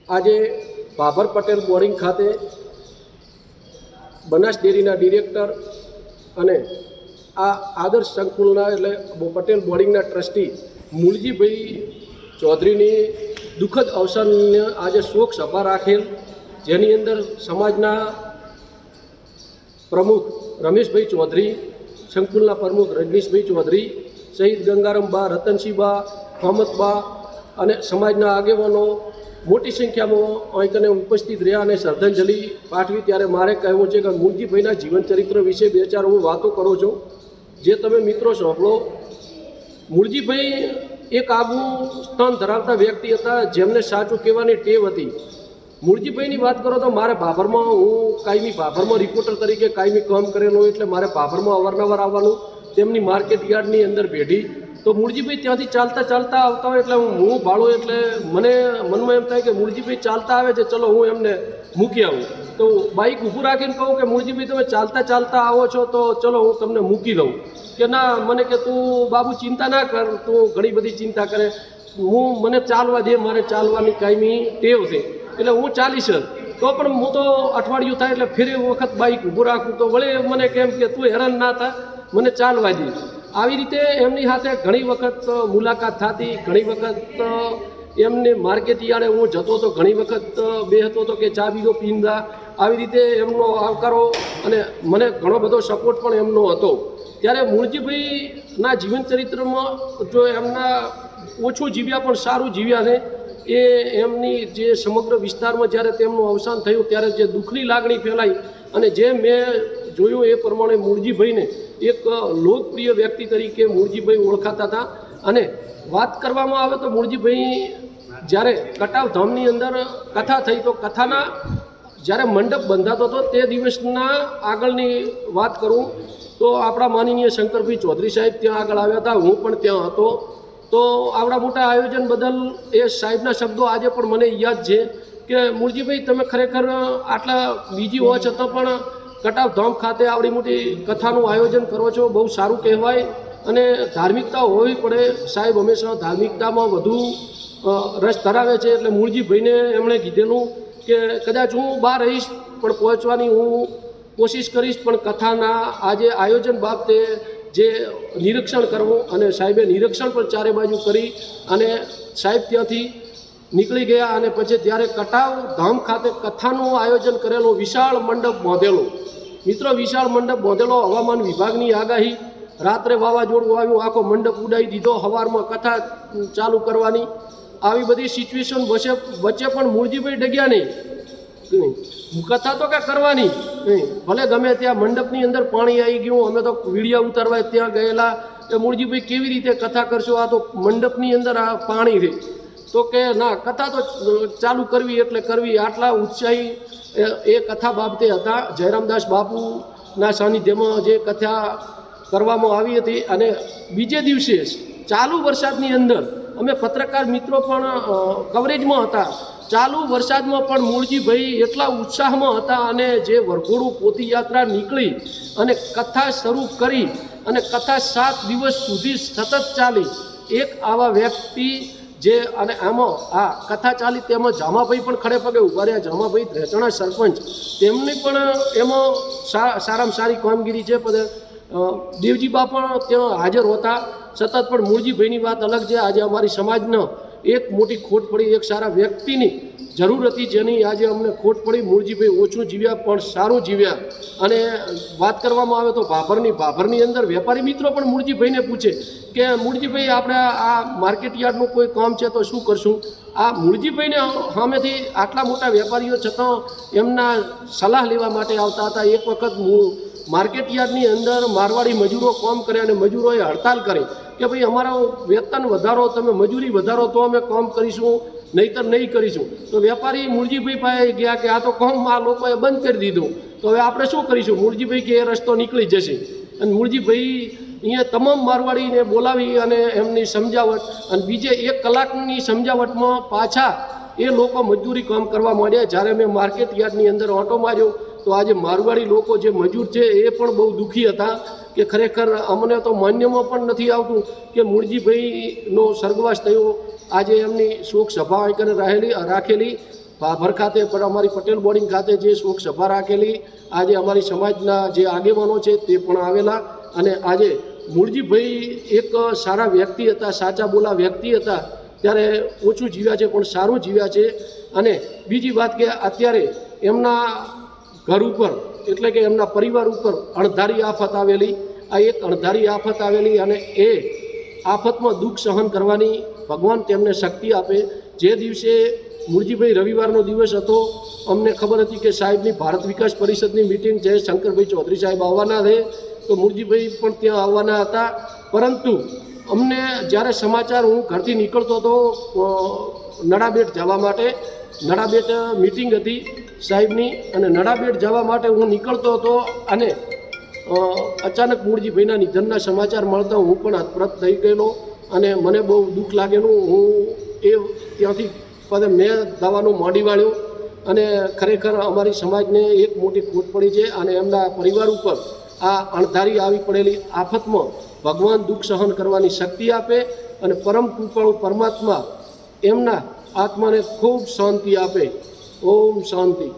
આજે ભાભર પટેલ બોરિંગ ખાતે બનાસ ડેરીના ડિરેક્ટર અને આ આદર્શ સંકુલના એટલે પટેલ બોરિંગના ટ્રસ્ટી મૂળજીભાઈ ચૌધરીની દુઃખદ અવસાનને આજે શોક સભા રાખેલ, જેની અંદર સમાજના પ્રમુખ રમેશભાઈ ચૌધરી, સંકુલના પ્રમુખ રજનીશભાઈ ચૌધરી સહિત ગંગારામબા, રતનસિંહબા, મોહમ્મદબા અને સમાજના આગેવાનો મોટી સંખ્યામાં અહીં કને ઉપસ્થિત રહ્યા અને શ્રદ્ધાંજલિ પાઠવી. ત્યારે મારે કહેવું છે કે મૂળજીભાઈના જીવન ચરિત્ર વિશે બે ચાર હું વાતો કરું છું, જે તમે મિત્રો સાંભળો. મૂળજીભાઈ એક આગવું સ્થાન ધરાવતા વ્યક્તિ હતા, જેમને સાચું કહેવાની ટેવ હતી. મૂળજીભાઈની વાત કરો તો મારે ભાભરમાં, હું કાયમી ભાભરમાં રિપોર્ટર તરીકે કાયમી કામ કરેલું, એટલે મારે ભાભરમાં અવારનવાર આવવાનું. તેમની માર્કેટ યાર્ડની અંદર ભેટી તો મૂળજીભાઈ ત્યાંથી ચાલતા ચાલતા આવતા હોય, એટલે હું ભાળું, એટલે મને મનમાં એમ થાય કે મૂળજીભાઈ ચાલતા આવે છે, ચલો હું એમને મૂકી આવું. તો બાઇક ઊભું રાખીને કહું કે મૂળજીભાઈ તમે ચાલતા ચાલતા આવો છો તો ચલો હું તમને મૂકી દઉં. કે ના, મને કે તું બાબુ ચિંતા ના કર, તું ઘણી બધી ચિંતા કરે, મને ચાલવા દે, મારે ચાલવાની કાયમી ટેવ છે, એટલે હું ચાલીશ. તો પણ હું તો અઠવાડિયું થાય એટલે ફેર વખત બાઇક ઊભું રાખું તો વળે મને કેમ કે તું હેરાન ના થાય, મને ચાલવા દે. આવી રીતે એમની સાથે ઘણી વખત મુલાકાત થતી, ઘણી વખત એમને માર્કેટ યાર્ડે હું જતો હતો, ઘણી વખત બેહતો હતો કે ચા બીજો પીંદા. આવી રીતે એમનો આવકારો અને મને ઘણો બધો સપોર્ટ પણ એમનો હતો. ત્યારે મૂળજીભાઈના જીવન ચરિત્રમાં જો એમના ઓછું જીવ્યા પણ સારું જીવ્યા ને, એ એમની જે સમગ્ર વિસ્તારમાં જ્યારે તેમનું અવસાન થયું ત્યારે જે દુઃખની લાગણી ફેલાઈ, અને જે મેં જોયું એ પ્રમાણે મૂળજીભાઈને એક લોકપ્રિય વ્યક્તિ તરીકે મૂળજીભાઈ ઓળખાતા હતા. અને વાત કરવામાં આવે તો મૂળજીભાઈ જ્યારે કટાવ ધામની અંદર કથા થઈ તો કથાના જ્યારે મંડપ બંધાતો હતો તે દિવસના આગળની વાત કરું તો આપણા માનનીય શંકરભાઈ ચૌધરી સાહેબ ત્યાં આગળ આવ્યા હતા, હું પણ ત્યાં હતો. તો આવડા મોટા આયોજન બદલ એ સાહેબના શબ્દો આજે પણ મને યાદ છે કે મૂળજીભાઈ તમે ખરેખર આટલા બીજી હોવા છતાં પણ કટાવ ધામ ખાતે આવડી મોટી કથાનું આયોજન કરો છો, બહુ સારું કહેવાય. અને ધાર્મિકતા હોવી પડે, સાહેબ હંમેશા ધાર્મિકતામાં વધુ રસ ધરાવે છે. એટલે મૂળજીભાઈને એમણે કીધેલું કે કદાચ હું બહાર રહીશ પણ પહોંચવાની હું કોશિશ કરીશ, પણ કથાના આજે આયોજન બાબતે જે નિરીક્ષણ કરવું, અને સાહેબે નિરીક્ષણ પણ ચારે બાજુ કરી અને સાહેબ ત્યાંથી નીકળી ગયા. અને પછી ત્યારે કટાવ ધામ ખાતે કથાનું આયોજન કરેલું, વિશાળ મંડપ બાંધેલો. મિત્રો, વિશાળ મંડપ બાંધેલો, હવામાન વિભાગની આગાહી, રાત્રે વાવાઝોડું આવ્યું, આખો મંડપ ઉડાવી દીધો, સવારમાં કથા ચાલુ કરવાની. આવી બધી સિચ્યુએશન વચ્ચે પણ મૂળજીભાઈ ડગ્યા નહીં. કથા તો કાંઈ કરવાની નહીં, ભલે ગમે ત્યાં મંડપની અંદર પાણી આવી ગયું, અમે તો વિડીયા ઉતારવા ત્યાં ગયેલા કે મૂળજીભાઈ કેવી રીતે કથા કરશો, આ તો મંડપની અંદર આ પાણી રહે. તો કે ના, કથા તો ચાલુ કરવી એટલે કરવી. આટલા ઉત્સાહી એ કથા બાબતે હતા. જયરામદાસ બાપુના સાનિધ્યમાં જે કથા કરવામાં આવી હતી. અને બીજે દિવસે ચાલુ વરસાદની અંદર અમે પત્રકાર મિત્રો પણ કવરેજમાં હતા. ચાલુ વરસાદમાં પણ મૂળજીભાઈ એટલા ઉત્સાહમાં હતા, અને જે વરઘોડું પોથી યાત્રા નીકળી અને કથા શરૂ કરી, અને કથા 7 દિવસ સુધી સતત ચાલી. એક આવા વ્યક્તિ જે, અને આમાં આ કથા ચાલી તેમાં જામાભાઈ પણ ખડે પગે ઊભા રહ્યા. જામાભાઈ ધ્રેચણા સરપંચ, તેમની પણ એમાં સારામાં સારી કામગીરી છે. દેવજીબા પણ ત્યાં હાજર હતા. સતત પણ મૂળજીભાઈની વાત અલગ છે. આજે અમારી સમાજનો એક મોટી ખોટ પડી, એક સારા વ્યક્તિની જરૂર હતી, જેની આજે અમને ખોટ પડી. મૂળજીભાઈ ઓછું જીવ્યા પણ સારું જીવ્યા. અને વાત કરવામાં આવે તો ભાભરની અંદર વેપારી મિત્રો પણ મૂળજીભાઈને પૂછે કે મૂળજીભાઈ આપણે આ માર્કેટ યાર્ડનું કોઈ કામ છે તો શું કરશું. આ મૂળજીભાઈને સામેથી આટલા મોટા વેપારીઓ છતાં એમના સલાહ લેવા માટે આવતા હતા. એક વખત માર્કેટ યાર્ડની અંદર મારવાડી મજૂરો કામ કરે અને મજૂરોએ હડતાલ કરી કે ભાઈ અમારો વેતન વધારો, તમે મજૂરી વધારો તો અમે કામ કરીશું, નહીંતર નહીં કરીશું. તો વેપારી મૂળજીભાઈ પાસે ગયા કે આ તો કામ આ લોકોએ બંધ કરી દીધું, તો હવે આપણે શું કરીશું. મૂળજીભાઈ કે એ રસ્તો નીકળી જશે. અને મૂળજીભાઈ અહીંયા તમામ મારવાડીને બોલાવી અને એમની સમજાવટ, અને બીજે 1 કલાકની સમજાવટમાં પાછા એ લોકો મજૂરી કામ કરવા માંડ્યા. જ્યારે મેં માર્કેટ યાર્ડની અંદર ઓટો માર્યો તો આજે મારવાડી લોકો જે મજૂર છે એ પણ બહુ દુઃખી હતા કે ખરેખર અમને તો માન્યમાં પણ નથી આવતું કે મૂળજીભાઈનો સ્વર્ગવાસ થયો. આજે એમની શોક સભા રાખેલી ભાભર ખાતે પણ અમારી પટેલ બોર્ડિંગ ખાતે જે શોક સભા રાખેલી, આજે અમારી સમાજના જે આગેવાનો છે તે પણ આવેલા. અને આજે મૂળજીભાઈ એક સારા વ્યક્તિ હતા, સાચા બોલા વ્યક્તિ હતા. ત્યારે ઓછું જીવ્યા છે પણ સારું જીવ્યા છે. અને બીજી વાત કે અત્યારે એમના ઘર ઉપર એટલે કે એમના પરિવાર ઉપર અણધારી આફત આવેલી. આ એક અણધારી આફત આવેલી અને એ આફતમાં દુઃખ સહન કરવાની ભગવાન તેમને શક્તિ આપે. જે દિવસે મૂળજીભાઈ રવિવારનો દિવસ હતો, અમને ખબર હતી કે સાહેબની ભારત વિકાસ પરિષદની મિટિંગ છે, શંકરભાઈ ચૌધરી સાહેબ આવવાના છે, તો મૂળજીભાઈ પણ ત્યાં આવવાના હતા. પરંતુ અમને જ્યારે સમાચાર, હું ઘરથી નીકળતો હતો નડાબેટ જવા માટે, નડાબેટ મિટિંગ હતી સાહેબની, અને નડાબેટ જવા માટે હું નીકળતો હતો અને અચાનક મૂળજીભાઈના નિધનના સમાચાર મળતા હું પણ હતપ્રત થઈ ગયેલો અને મને બહુ દુઃખ લાગેલું. હું એ ત્યાંથી પછી મેં દવાનું મોડી વાળ્યું અને ખરેખર અમારી સમાજને એક મોટી ખોટ પડી છે. અને એમના પરિવાર ઉપર આ અણધારી આવી પડેલી આફતમાં ભગવાન દુઃખ સહન કરવાની શક્તિ આપે અને પરમ કૃપાળુ પરમાત્મા એમના આત્માને ખૂબ શાંતિ આપે. ઓમ શાંતિ.